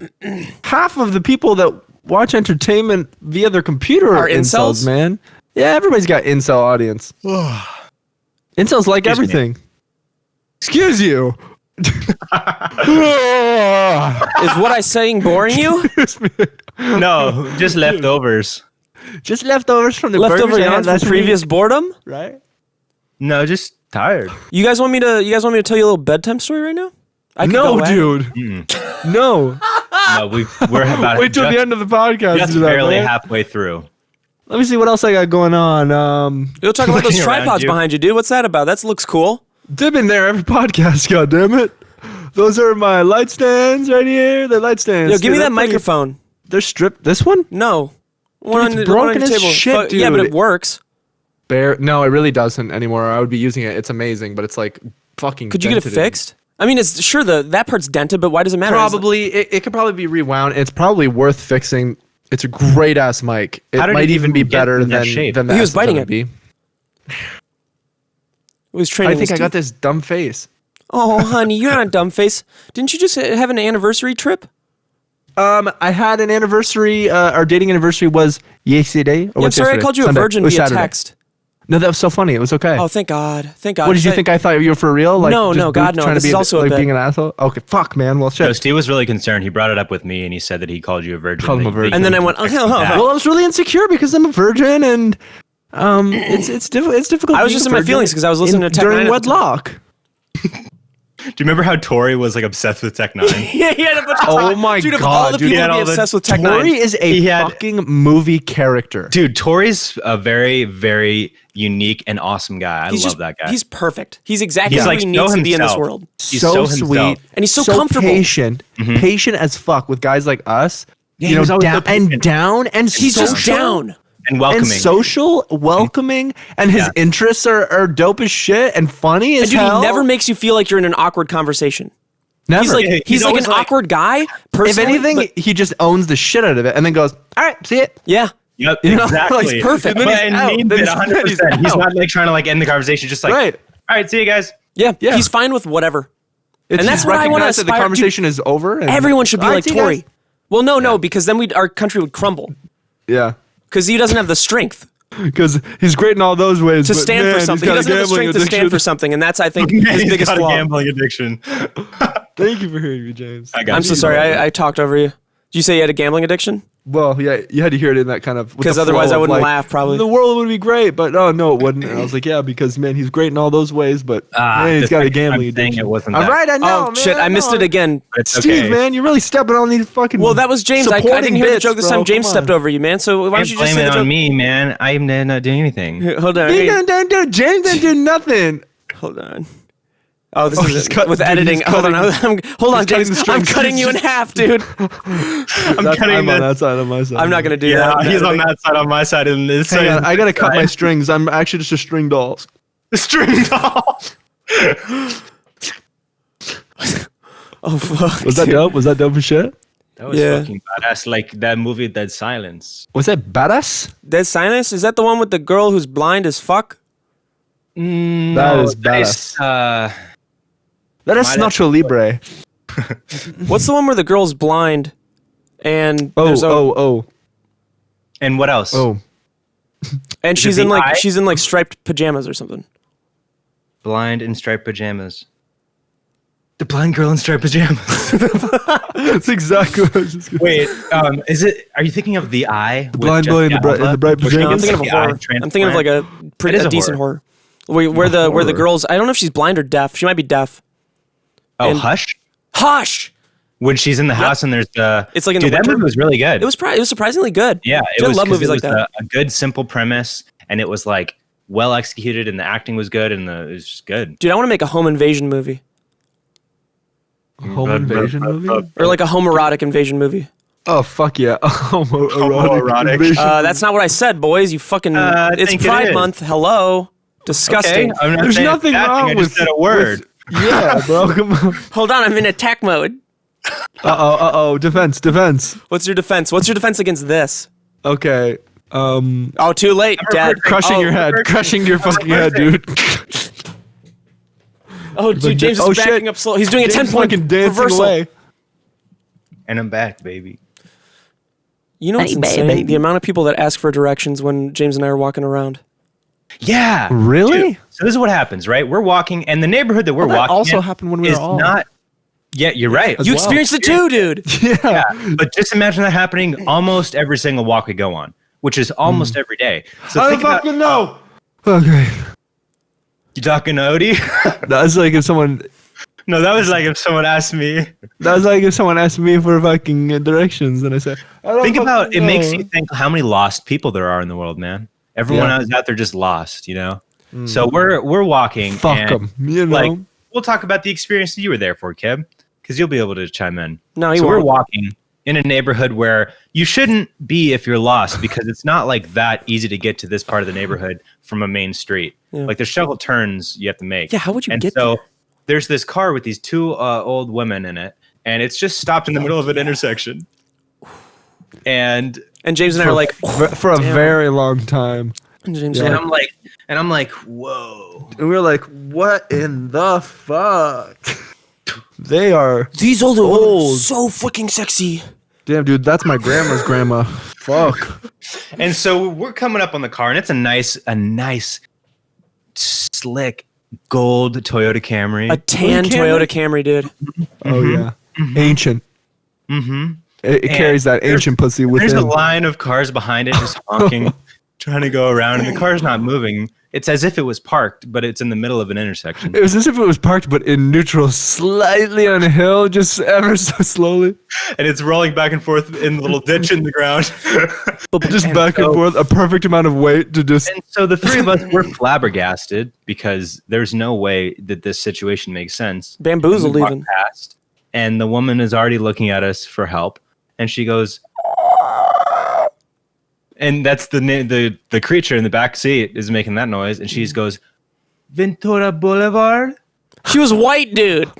half of the people that watch entertainment via their computer are incels, man. Yeah, everybody's got incel audience. Incels like everything. Excuse you. Is what I saying boring you? No, just leftovers. Just leftovers from the leftover from previous boredom, right? No, just tired. You guys want me to tell you a little bedtime story right now? No, dude. No. No, we're about wait till the end of the podcast. Just barely halfway through. Let me see what else I got going on. You'll talk about those tripods behind you, dude. What's that about? That looks cool. They've been there every podcast, goddammit. Those are my light stands right here. They're light stands. Yo, give me that microphone. They're stripped. This one? No. It's broken as shit, dude. Yeah, but it works. No, it really doesn't anymore. I would be using it. It's amazing, but it's like fucking. Could you get it fixed? I mean, it's sure that part's dented, but why does it matter? Probably, it could probably be rewound. It's probably worth fixing. It's a great ass mic. It might even be better than the he was biting it. Be. He was training. I think I got this dumb face. Oh, honey, you're not a dumb face. Didn't you just have an anniversary trip? I had an anniversary. Our dating anniversary was yesterday. I'm sorry, I called you a virgin via text. No, that was so funny. It was okay. Oh, thank God. Thank God. What did you think? I thought you were for real? Like, no, God, no. This is also a bit. Being an asshole. Okay, fuck, man. Well, shit. No, Steve was really concerned. He brought it up with me, and he said that he called you a virgin. Called him a virgin. And then I went, well, I was really insecure because I'm a virgin, and it's difficult. I was just in my feelings because I was listening to Tech during wedlock. Do you remember how Tori was like obsessed with Tech 9? Yeah, he had a bunch of oh my dude, God, of all the people to be obsessed with Tech 9. Tori is a fucking movie character. Dude, Tori's a very, very unique and awesome guy. I love that guy. He's perfect. He's exactly who he needs to be in this world. He's so sweet. And he's so comfortable. Patient. Mm-hmm. Patient as fuck with guys like us. Yeah, you know, down and he's just down. and welcoming, and social, welcoming, and his interests are dope as shit and funny as And dude, hell. he never makes you feel like you're in an awkward conversation. Never. He's like an awkward guy. If anything, he just owns the shit out of it and then goes, "All right, see it." Yeah. Yep, You know, exactly. like, perfect. But Then and he's means it out. 100%. Then he's He's out. not like trying to like end the conversation. Just like, Right. all right, see you guys. Yeah. Yeah. He's fine with whatever. It's And that's just what I wanna recognize that the aspire- conversation is over. And, Everyone should be "All right, like see you Tory. guys." Well, no, because then our country would crumble Yeah. because he doesn't have the strength Because he's great in all those ways. to but stand man, for he's something. got He a doesn't have the gambling strength to stand for addiction. something, and that's I think Man, his he's biggest got a flaw. gambling addiction. Thank you for hearing me, James. I got I'm you. so sorry. I talked over you. Did you say you had a gambling addiction? Well, yeah, you had to hear it in that kind of... with 'Cause the otherwise flow I of, wouldn't like, laugh, probably. The world would be great, but no, it wouldn't. And I was like, yeah, because, man, he's great in all those ways, but man, he's the got a thing gambling I'm saying addiction. it wasn't All that. right, I know, Oh man. shit! I missed it again. It's Steve, okay. man, you're really stepping on these fucking... Well, that was James. I didn't hear the joke this time. James stepped over you, man. So why don't Can't you just blame say it the on joke? me, man. I did not do anything. Hold on. He Hey, didn't James didn't do nothing. hold on. Oh, this he's is cut- with dude, editing. he's Hold on. cutting- Hold on, he's cutting James. the I'm strings. cutting you in half, dude. I'm cutting I'm the. on that side on my side. I'm not gonna do Yeah, that. he's on that side, on my side, and this Hang side. on, I gotta cut my strings. I'm actually just a string doll. string doll. Oh fuck. Was that dope? Was that dope as shit? That was Yeah. fucking badass. Like that movie, Dead Silence. Was that badass? Dead Silence? Is that the one with the girl who's blind as fuck? That is badass. That is Might have- Nacho Libre. What's the one where the girl's blind and Oh. And what else? and Is she's it in The like Eye? she's in like striped pajamas or something. Blind in striped pajamas. The blind girl in striped pajamas. That's exactly what I was just gonna Wait, is it? Are you thinking of The Eye? The blind boy in the bright No, I'm pajamas. thinking of a horror. I'm thinking of like a pretty It is a decent horror. horror. Where the horror. girl's I don't know if she's blind or deaf. She might be deaf. Oh, and- Hush. Hush. When she's in the house and there's the. It's like in Dude, the that winter. movie was really good. It was surprisingly good. Yeah, Dude, it I was. love 'cause movies it like was that. A good, simple premise, and it was like well executed, and the acting was good, and it was just good. Dude, I want to make a home invasion movie Home invasion movie? or like a homoerotic invasion movie. Oh fuck yeah! Homoerotic. invasion. That's not what I said, boys. You fucking. I It's think it Pride is. Month. Hello. Disgusting. Okay, I'm not There's saying nothing that wrong thing, I with just said a word. Yeah, bro. Come on. Hold on, I'm in attack mode. Defense. What's your defense? What's your defense against this? Okay. Oh, too late, Dad. Crushing Oh, your head. Crushing your fucking head, dude. Oh, dude, James is backing up slow. He's doing a James 10-point fucking dancing reversal. away. And I'm back, baby. You know what's insane? The amount of people that ask for directions when James and I are walking around. Yeah. Really? Dude, so this is what happens, right? We're walking, and the neighborhood that we're That walking also in happened when we were is all. not. Yeah, you're right. You experienced it too, dude. Yeah. But just imagine that happening almost every single walk we go on, which is almost every day. So I think about, fucking know. Okay. you talking to Odie? That's like if someone. No, that was like if someone asked me. That's like if someone asked me for fucking directions, and I said, I don't Think about fucking it. Makes know. you think how many lost people there are in the world, man. Everyone Yeah. is out there just lost, you know. So we're walking. Fuck and, them. You know. Like we'll talk about the experience that you were there for, Kib, because you'll be able to chime in. No, he so won't. we're walking in a neighborhood where you shouldn't be if you're lost, because it's not like that easy to get to this part of the neighborhood from a main street. Yeah. Like there's several turns you have to make. Yeah, how would you and get so there's this car with these two old women in it, and it's just stopped in the middle of an intersection. And And James and I are like, for a damn. very long time. and James Yeah. is and like, I'm like, whoa. And we were like, what in the fuck? They are. these older women are Old. so fucking sexy. Damn, dude, that's my grandma's grandma. Fuck. And so we're coming up on the car, and it's a nice, slick gold Toyota Camry. A tan Camry? Toyota Camry, dude. Oh, yeah. Ancient. Mm-hmm. It And carries that ancient pussy There's a within. line of cars behind it just honking, trying to go around, and the car's not moving. It's as if it was parked, but it's in the middle of an intersection. It was as if it was parked, but in neutral, slightly on a hill, just ever so slowly. And it's rolling back and forth in the little ditch in the ground. Just And back and so- forth, a perfect amount of weight to just. And so the three of us were flabbergasted because there's no way that this situation makes sense. Bamboozled We walk even. past, and the woman is already looking at us for help, and she goes, And that's the creature in the back seat is making that noise, and she goes, Ventura Boulevard. She was white, dude.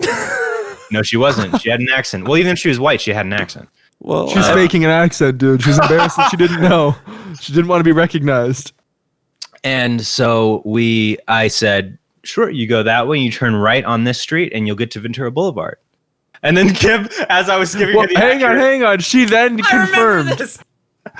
No, she wasn't. She had an accent. Well, even if she was white, she had an accent. Well, She's faking an accent, dude. She's embarrassed that she didn't know. She didn't want to be recognized. And so I said, sure, you go that way, you turn right on this street, and you'll get to Ventura Boulevard. And then Kim, as I was giving her the hang on. She then confirmed.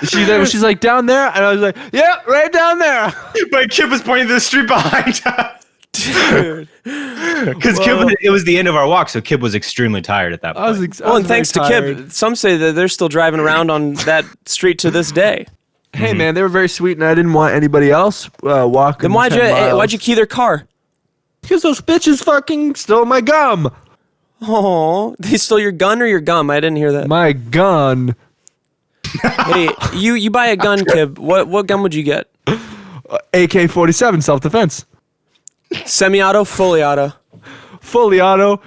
She's like, down there? And I was like, yeah, right down there. But Kim was pointing to the street behind us. dude. Because it was the end of our walk, so Kib was extremely tired at that point. And thanks to Kib, some say that they're still driving around on that street to this day. Hey man, they were very sweet, and I didn't want anybody else walking. Then why'd you key their car? Because those bitches fucking stole my gum. Oh, they stole your gun or your gum? I didn't hear that. My gun. Hey, you buy a gun, Kib. What gun would you get? AK-47 self-defense. Semi-auto, fully auto. Fully auto,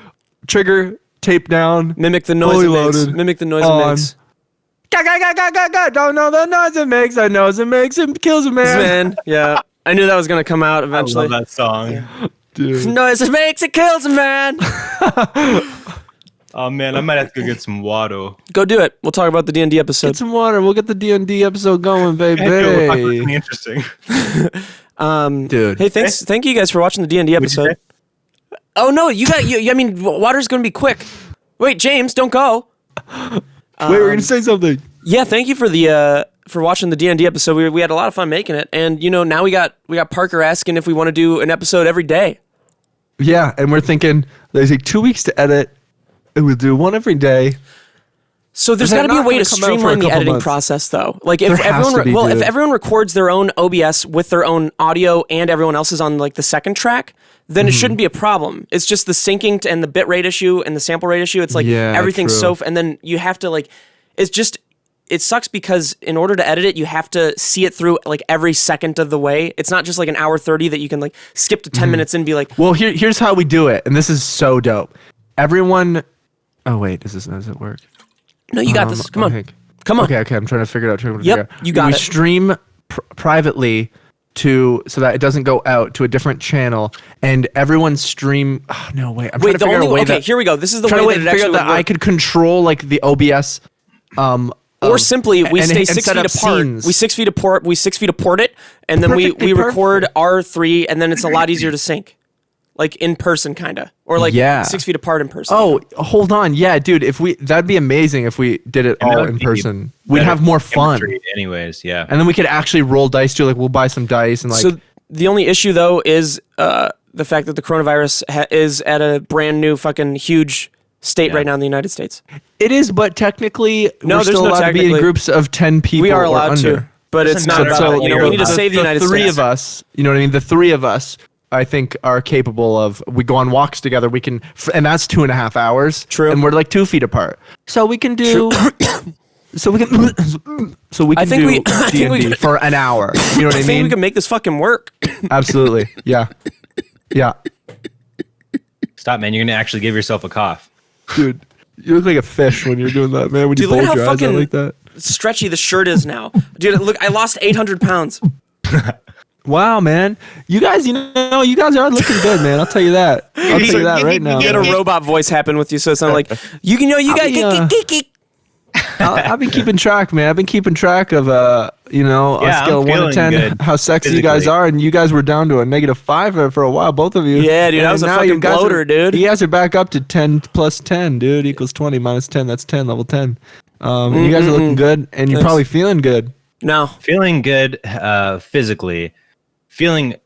trigger, tape down. Mimic the noise it makes. Mimic the noise it makes. Don't know the noise it makes. I know it makes it kills a man. Yeah. I knew that was gonna come out eventually. I love that song. Yeah. Dude. Noise it makes it kills a man. Oh man, I might have to go get some water. Go do it. We'll talk about the D&D episode. Get some water. We'll get the D&D episode going, baby. Really interesting. Dude. Hey, thank you guys for watching the D&D episode. Oh no, I mean, water's gonna be quick. Wait, James, don't go. Wait, we're gonna say something. Yeah, thank you for watching the D&D episode. We had a lot of fun making it, and now we got Parker asking if we want to do an episode every day. Yeah, and we're thinking they take 2 weeks to edit, and we'll do one every day. So there's got to be a way to streamline the editing process, though. Like if everyone records their own OBS with their own audio and everyone else is on like the second track, then it shouldn't be a problem. It's just the syncing and the bit rate issue and the sample rate issue. It's like everything's and then you have to it sucks because in order to edit it, you have to see it through like every second of the way. It's not just like an hour 30 that you can like skip to 10 minutes and be like, well, here's how we do it, and this is so dope. Everyone. Oh wait, does it work? No, you got this. Come on. Okay. I'm trying to figure it out. Yep, you got it. We stream privately so that it doesn't go out to a different channel, and everyone stream. Oh, no, wait. I'm trying to figure out a way that. Here we go. This is the way that it actually would work. I could control like the OBS. Or simply, we stay 6 feet apart. We 6 feet apart. We 6 feet apart it, and then we record R3, and then it's a lot easier to sync, like in person, kind of, or like 6 feet apart in person. Oh, hold on, yeah, dude. That'd be amazing if we did it all in person. We'd have more fun. Anyways, yeah. And then we could actually roll dice too. Like we'll buy some dice and like. So the only issue though is the fact that the coronavirus is at a brand new fucking huge state right now in the United States. It is, but technically, no, we're still allowed to be in groups of 10 people. We are allowed or to, but it's not. So we need to save the United States. The three of us, you know what I mean? The three of us, I think, are capable of. We go on walks together. We can, and that's 2.5 hours. True. And we're like 2 feet apart, so we can do. So we can do D&D for an hour. You know what I mean? I think we can make this fucking work. Absolutely. Yeah. Yeah. Stop, man. You're gonna actually give yourself a cough. Dude, you look like a fish when you're doing that, man. When you bulge your eyes out like that. Stretchy the shirt is now. Dude, look, I lost 800 pounds. Wow, man. You guys are looking good, man. I'll tell you that. I'll tell you that right now. You had a robot voice happen with you, so it sounded like, I've been keeping track, man. I've been keeping track of, on a scale of 1 to 10, how sexy you guys are, and you guys were down to a -5 for a while, both of you. Yeah, dude, I was a fucking bloater, dude. You guys are back up to 10 plus 10, dude, equals 20 minus 10. That's 10, level 10. You guys are looking good, and you're probably feeling good. No. Feeling good physically.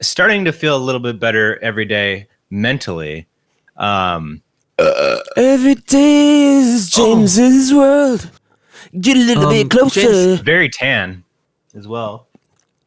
Starting to feel a little bit better every day mentally. Every day is James's world. Get a little bit closer. James, very tan as well.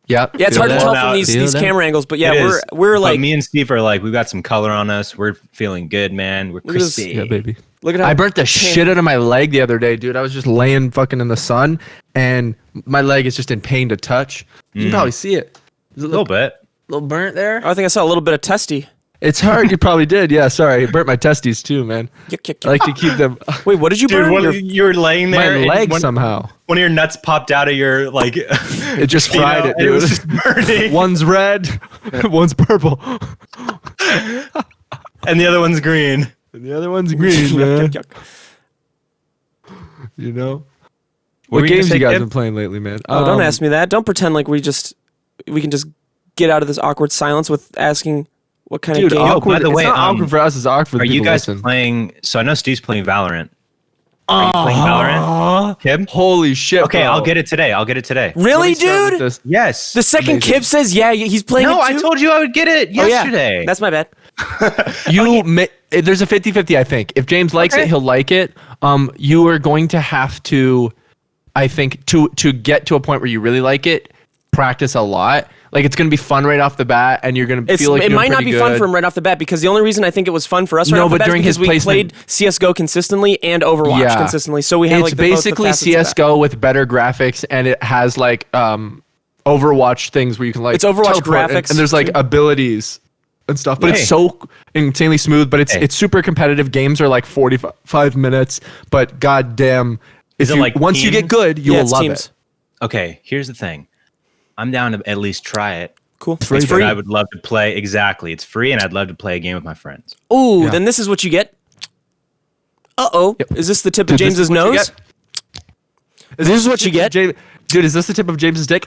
Yeah. Yeah, it's hard to tell from these camera angles, but yeah, we're like. But me and Steve are like, we've got some color on us. We're feeling good, man. We're crispy. Yeah, baby. Look at how I burnt the shit out of my leg the other day, dude. I was just laying fucking in the sun, and my leg is just in pain to touch. You can probably see it. A little bit. A little burnt there. I think I saw a little bit of testy. It's hard. You probably did. Yeah, sorry. It burnt my testes too, man. I like to keep them. Wait, what did you burn? You were laying there. My leg somehow. One of your nuts popped out of your like. It just fried it, dude. It was just burning. One's red, one's purple, and the other one's green. And the other one's green, man. You know. What games you guys been playing lately, man? Oh, don't ask me that. Don't pretend like we can just get out of this awkward silence with asking what kind of game. Awkward. By the way, it's not awkward for us. It's awkward for Are you guys playing? So I know Steve's playing Valorant. Are you playing Valorant, Kib? Holy shit! Okay, bro. I'll get it today. Really, dude? Yes. The second Kib says, yeah, he's playing it too? I told you I would get it yesterday. Yeah. That's my bad. There's a 50-50, I think. If James likes it, he'll like it. You are going to have to, I think, to get to a point where you really like it, practice a lot. Like, it's going to be fun right off the bat, and you're going to feel like it you're might not be fun for him right off the bat, because the only reason I think it was fun for us right off the bat is because we played CSGO consistently and Overwatch consistently. So we have it's basically CSGO with better graphics, and it has like Overwatch things where you can like it's Overwatch graphics, and there's like abilities and stuff, but it's so insanely smooth. But it's super competitive. Games are like 45 minutes, but goddamn, once you get good, you will love it. Okay, here's the thing. I'm down to at least try it. Cool. It's free. I would love to play. Exactly. It's free, and I'd love to play a game with my friends. Ooh, then this is what you get. Uh-oh. Yep. Is this the tip of James's nose? This is what you get? Dude, is this the tip of James's dick?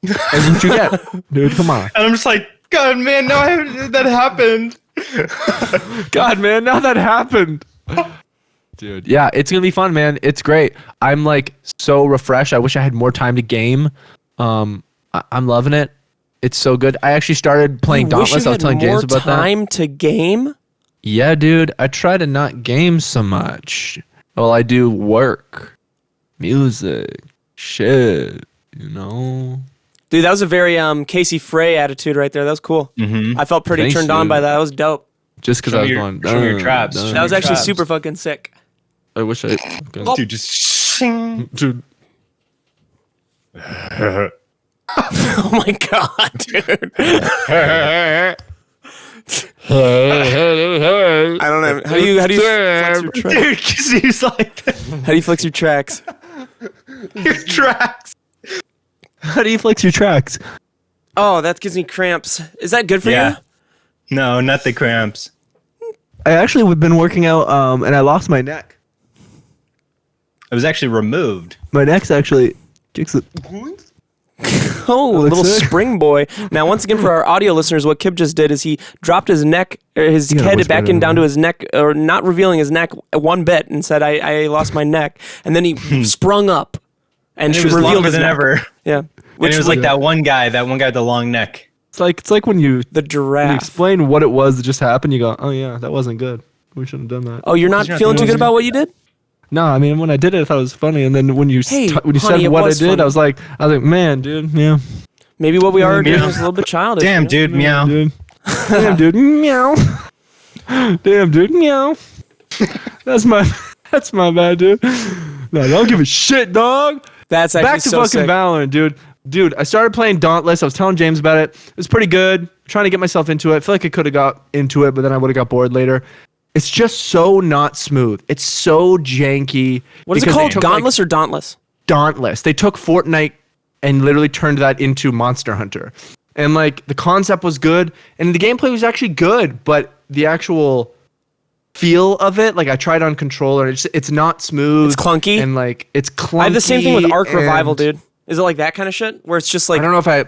That's what you get. Dude, come on. And I'm just like, God, man, that happened. God, man, now that happened. Dude, yeah, it's going to be fun, man. It's great. I'm like so refreshed. I wish I had more time to game. I'm loving it. It's so good. I actually started playing Dauntless. I was telling James about that. Time to game? Yeah, dude. I try to not game so much. Well, I do work, music, shit, you know. Dude, that was a very Casey Frey attitude right there. That was cool. Mm-hmm. I felt pretty turned on by that. That was dope. Just because I was going, show your traps. That was actually super fucking sick. I wish I. Dude, just sing. Dude. Oh my god, dude. I don't know. How do you flex your tracks? Dude, because he's like How do you flex your tracks? Your tracks. How do you flex your tracks? Oh, that gives me cramps. Is that good for you? No, not the cramps. I actually have been working out and I lost my neck. It was actually removed. My neck's actually... Oh, little spring boy. Now, once again, for our audio listeners, what Kib just did is he dropped his neck, or his head back in down to his neck, or not revealing his neck one bit, and said, I lost my neck. And then he sprung up and it was revealed longer his than neck. ever. Yeah. And it was like that one guy with the long neck. It's like when you giraffe. explain what it was that just happened, you go, oh yeah, that wasn't good. We shouldn't have done that. Oh, you're not feeling too good about what you did? No, I mean, when I did it, I thought it was funny, and then when you said what I did, funny. I was like, man, dude, yeah. Maybe what we are doing is a little bit childish. Damn, dude, meow. Damn, dude, meow. Damn, dude, meow. That's my bad, dude. No, don't give a shit, dog. That's actually back to fucking sick. Valorant, dude. Dude, I started playing Dauntless. I was telling James about it. It was pretty good. Trying to get myself into it. I feel like I could have got into it, but then I would have got bored later. It's just so not smooth. It's so janky. What is it called? Dauntless or Dauntless? Dauntless. They took Fortnite and literally turned that into Monster Hunter. And like the concept was good and the gameplay was actually good, but the actual feel of it, like I tried on controller, it's not smooth. It's clunky. And like it's clunky. I have the same thing with Ark Revival, dude. Is it like that kind of shit? Where it's just like I don't know if I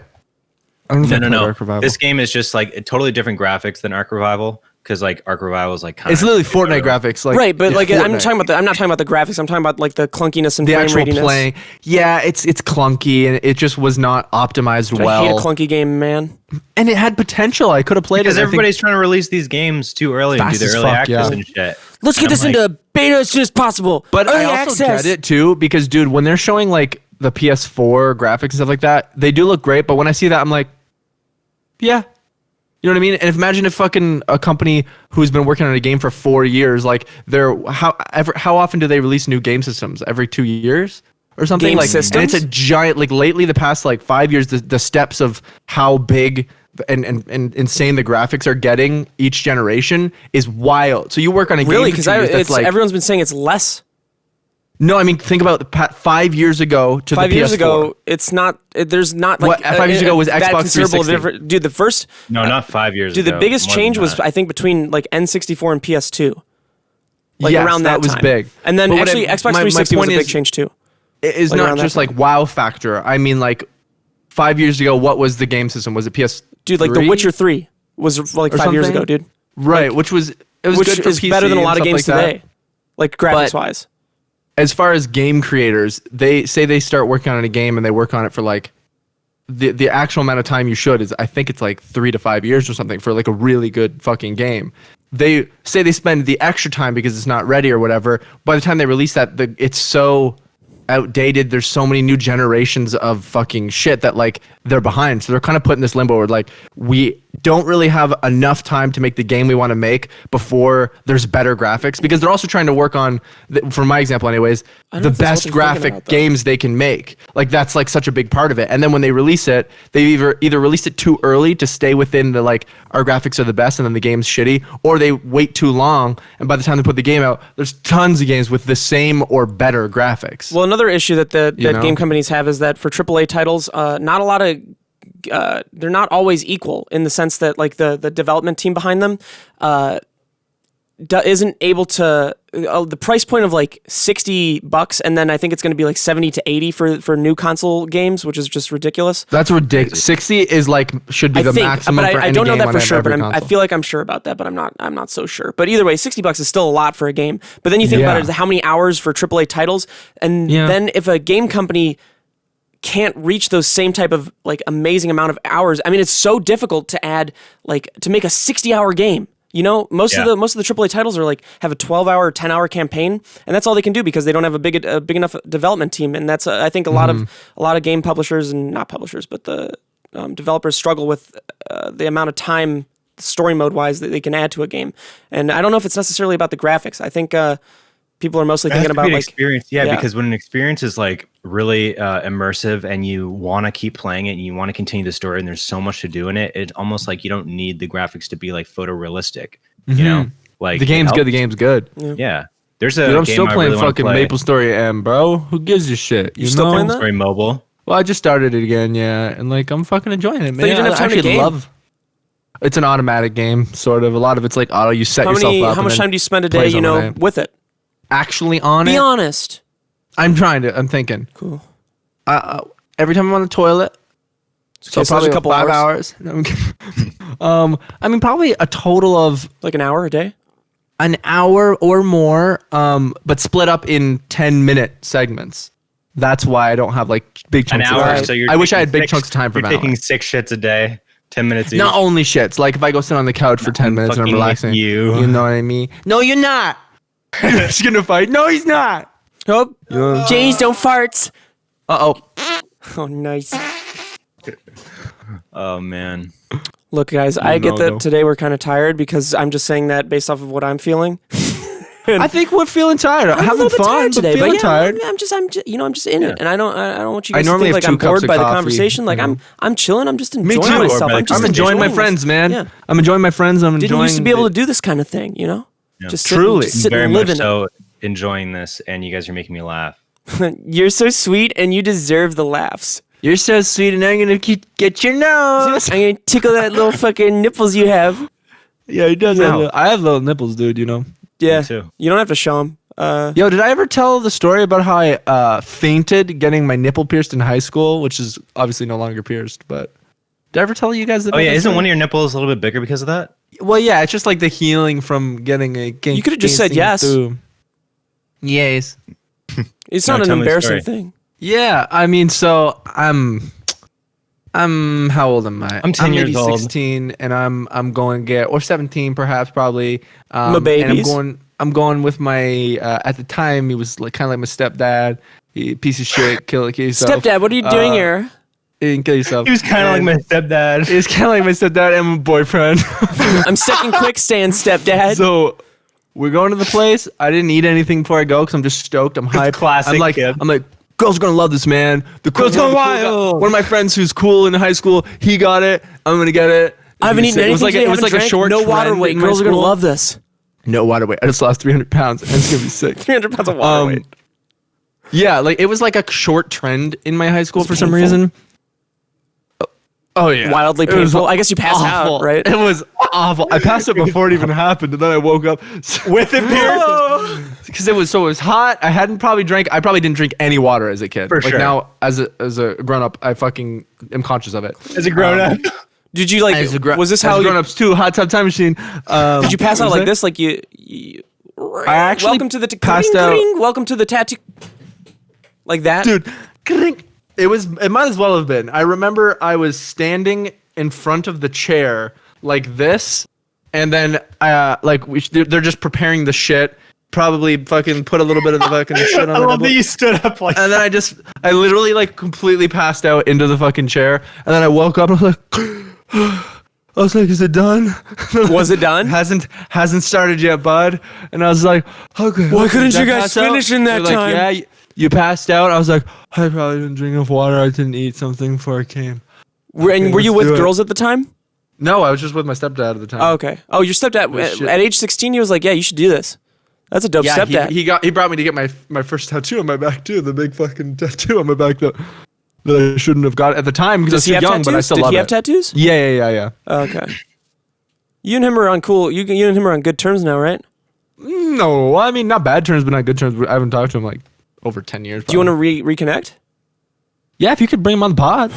No. Ark Revival. This game is just like totally different graphics than Ark Revival. Because like Ark Revival is like kind it's literally Fortnite graphics, like right, but like Fortnite. I'm not talking about the graphics. I'm talking about like the clunkiness and the frame actual ratiness. playing. Yeah, it's clunky and it just was not optimized well. I hate a clunky game, man. And it had potential. I could have played it. Because everybody's trying to release these games too early and do the early access and shit. Let's get this into beta as soon as possible. But early I also access. get it too because, dude, when they're showing like the PS4 graphics and stuff like that, they do look great. But when I see that, I'm like, yeah. You know what I mean? And imagine if fucking a company who's been working on a game for 4 years, like how often do they release new game systems? Every 2 years or something? Game like systems? And it's a giant, like lately the past like 5 years, the steps of how big and insane the graphics are getting each generation is wild. So you work on a really game because everyone's been saying it's less. No, I mean think about the 5 years ago to 5 the years PS4. ago. It's not. There's not like 5 years ago was that Xbox considerable 360. Dude, the first. No, not 5 years ago. Dude, the biggest more change than was that. I think between like N64 and PS2. Like Yes, around that was time. big. And then But what actually I- Xbox my 360 was a point big is- change too. It is Like around not that just time. like wow factor. I mean, like 5 years ago, what was the game system? Was it PS? Dude, like The Witcher 3 was like 5 years something? ago, dude. Right, Like, which was which good for is PC better than a and lot of stuff games like that. today, like graphics wise. As far as game creators, they say they start working on a game and they work on it for like the actual amount of time you should is I think it's like 3 to 5 years or something for like a really good fucking game. They say they spend the extra time because it's not ready or whatever. By the time they release that, it's so outdated. There's so many new generations of fucking shit that like they're behind. So they're kind of put in this limbo where like we don't really have enough time to make the game we want to make before there's better graphics, because they're also trying to work on, for my example anyways, I don't the know if that's best what they're thinking graphic about, though. games they can make. Like that's like such a big part of it. And then when they release it, they either release it too early to stay within the like our graphics are the best and then the game's shitty, or they wait too long and by the time they put the game out, there's tons of games with the same or better graphics. Well, another issue that that know? game companies have is that for AAA titles, not a lot of they're not always equal in the sense that like the development team behind them isn't able to the price point of like $60, and then I think it's going to be like 70 to 80 for new console games, which is just ridiculous. That's ridiculous. 60 is like should be I the think, maximum but for I any don't know game that on for sure. But every I console. feel like I'm sure about that, but I'm not so sure. But either way, $60 is still a lot for a game. But then you think about it, how many hours for AAA titles, and then if a game company can't reach those same type of like amazing amount of hours, I mean, it's so difficult to add like to make a 60-hour game. You know, most of the AAA titles are like have a 12-hour, 10-hour campaign, and that's all they can do because they don't have a big enough development team. And that's I think a lot of game publishers and not publishers, but the developers struggle with the amount of time, story mode wise, that they can add to a game. And I don't know if it's necessarily about the graphics. I think people are mostly thinking about like experience. Yeah, because when an experience is like really immersive and you want to keep playing it and you want to continue the story and there's so much to do in it, it's almost like you don't need the graphics to be like photorealistic. You know, like the game's good. The game's good. Yeah. There's a Dude, I'm game still I playing really wanna fucking play. Maple Story M, bro. Who gives a shit? You still know? playing that? Story Mobile. Well, I just started it again, yeah, and like I'm fucking enjoying it, man. you didn't have time to actually game? It's an automatic game, sort of. A lot of it's like auto. You set yourself up. how much time do you spend a day, plays you on know, it. with it? Actually on Be it? honest. I'm trying to. I'm thinking. Cool. Every time I'm on the toilet. So Okay, probably there's a couple about 5 hours. hours. No, I'm kidding. I mean, probably a total of Like an hour a day? an hour or more, but split up in 10-minute segments. That's why I don't have like big An chunks of hour. time. So you're I wish I taking had big six- chunks of time for You're Valorant. taking 6 shits a day, 10 minutes each. Not only shits. Like if I go sit on the couch for 10 minutes and I'm fucking with relaxing, you. you know what I mean? No, you're not. He's gonna fight. No, he's not. Oh, Jays don't farts. Uh-oh. Oh, nice. Oh man. Look, guys, I get that no. today we're kind of tired because I'm just saying that based off of what I'm feeling. I think we're feeling tired. I'm a Having little bit fun, tired but today, feeling but yeah, tired. I'm just in it, and I don't want you I guys to normally think like have I'm 2 cups bored of by the coffee, conversation. Like you know? I'm chilling. I'm just Me enjoying too. myself. I'm enjoying my this. friends, man. Yeah. I'm enjoying my friends. I'm Didn't enjoying. used to be able to do this kind of thing, you know? Yeah. Just Truly. sit Very and much live in so enjoying this, and you guys are making me laugh. it. You're so sweet, and you deserve the laughs. You're so sweet, and I'm gonna get your nose. I'm gonna tickle that little fucking nipples you have. Yeah, he does. No. I have little nipples, dude. You know. Yeah, too. you don't have to show them. Yo, did I ever tell the story about how I fainted getting my nipple pierced in high school, which is obviously no longer pierced? But did I ever tell you guys? Oh yeah, isn't one of your nipples a little bit bigger because of that? Well, yeah, it's just like the healing from getting a. You could have just said yes. Yes. It's No, not an tell me the embarrassing story. thing. Yeah, I mean, so I'm how old am I? I'm 10 years maybe old. 16, and I'm going to get, or 17 perhaps, probably. My And babies. I'm going with my at the time he was like kind of like my stepdad. He, piece of shit, kill yourself. Stepdad, what are you doing here? You didn't kill yourself. He was kind of like my stepdad. He was kind of like my stepdad and my boyfriend. I'm stuck in quicksand, stepdad. So we're going to the place. I didn't eat anything before I go because I'm just stoked. I'm hyped. classic I'm like, kid. I'm like, girls are gonna love this, man. The girls going wild. One of my friends who's cool in high school, he got it. I'm gonna get it. I haven't eaten anything. It was like a short no water trend weight. in my Girls are gonna school. love this. No water weight. I just lost 300 pounds, and it's gonna be sick. 300 pounds of water weight. Yeah, like it was like a short trend in my high school for some painful. reason. Oh yeah, Wildly It was painful. I guess you passed awful. out, right? It was awful. I passed it before it even happened, and then I woke up With it pierced. because it was hot. I probably didn't drink any water as a kid. For like sure. now, as a grown up, I fucking am conscious of it. As a grown up. Did you like? Was this how grown ups too? Hot tub time machine. Did you pass out what like was this? Like you I actually welcome to the passed out. Welcome to the tattoo. Like that, Dude, it might as well have been. I remember I was standing in front of the chair like this, and then they're just preparing the shit. Probably fucking put a little bit of the fucking shit on. I love that you stood up like And then I literally like completely passed out into the fucking chair, and then I woke up and I was like, is it done? Was it done? Hasn't started yet, bud. And I was like, okay. Why couldn't Did I you guys pass out? finish in that They're time? Like, yeah, you passed out. I was like, I probably didn't drink enough water. I didn't eat something before I came. Were you let's with do it. girls at the time? No, I was just with my stepdad at the time. Oh, okay. Oh, your stepdad shit. at age 16, he was like, yeah, you should do this. That's a dope stepdad. He brought me to get my first tattoo on my back too. The big fucking tattoo on my back that I shouldn't have got at the time because I was too young, tattoos? but I still Did love he have it. tattoos? Yeah. Okay. You and him are on cool. You and him are on good terms now, right? No, I mean not bad terms, but not good terms. I haven't talked to him like over 10 years. Do you want to reconnect? Yeah, if you could bring him on the pod.